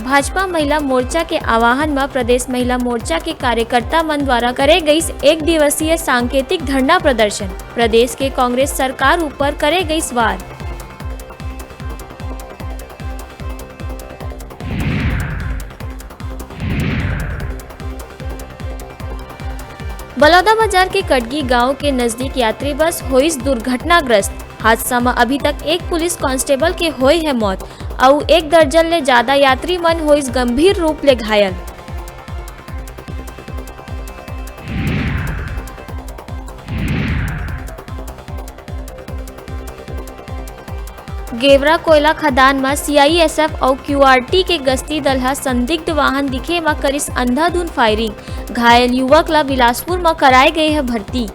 भाजपा महिला मोर्चा के आह्वान में प्रदेश महिला मोर्चा के कार्यकर्ता मन द्वारा करे गई एक दिवसीय सांकेतिक धरना प्रदर्शन। प्रदेश के कांग्रेस सरकार ऊपर करे गई वार। बलौदाबाजार के कटगी गांव के नजदीक यात्री बस हुई दुर्घटनाग्रस्त। हादसा में अभी तक एक पुलिस कांस्टेबल के हुई है मौत और 1 दर्जन ले ज्यादा यात्री मन हुई गंभीर रूप ले घायल। गेवरा कोयला खदान में CISF और QRT के गश्ती दल हा संदिग्ध वाहन दिखे में करिस अंधाधुंध फायरिंग। घायल युवक ला बिलासपुर में कराए गए है भर्ती।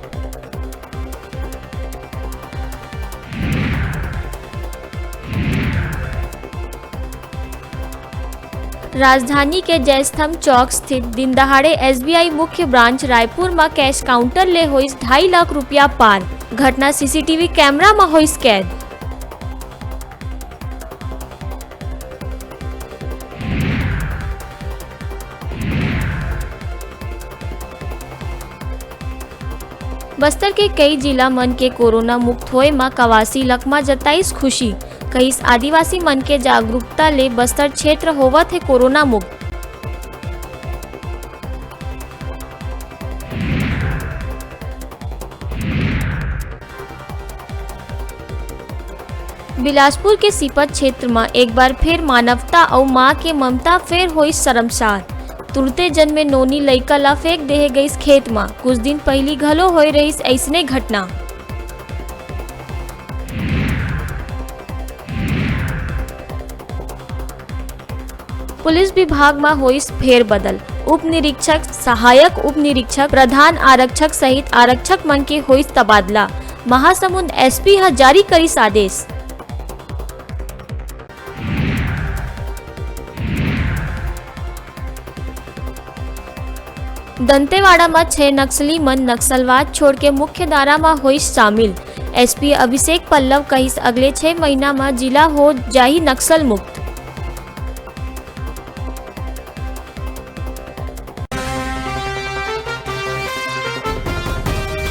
राजधानी के जयस्तंभ चौक स्थित दिन दहाड़े SBI मुख्य ब्रांच रायपुर में कैश काउंटर ले हुई 2.5 लाख रुपया पार। घटना CCTV कैमरा में हुई कैद। बस्तर के कई जिला मन के कोरोना मुक्त होए में कवासी लकमा जताईस खुशी। कई आदिवासी मन के जागरूकता ले बस्तर क्षेत्र होवत है कोरोना मुक्त। बिलासपुर के सीपत क्षेत्र में एक बार फिर मानवता और माँ के ममता फिर हुई शर्मसार। तुरते जन्मे नोनी लइका ला फेंक देहे गई खेत में। कुछ दिन पहली घलो हो रही ऐसने घटना। पुलिस विभाग में हुई फेर बदल। उप निरीक्षक, सहायक उप निरीक्षक, प्रधान आरक्षक सहित आरक्षक मन के हुई तबादला। महासमुंद SP हा जारी करिस आदेश। दंतेवाड़ा में 6 नक्सली मन नक्सलवाद छोड़ के मुख्य धारा में हुई शामिल। SP अभिषेक पल्लव कहिस अगले 6 महीना में जिला हो जाही नक्सल मुक्त।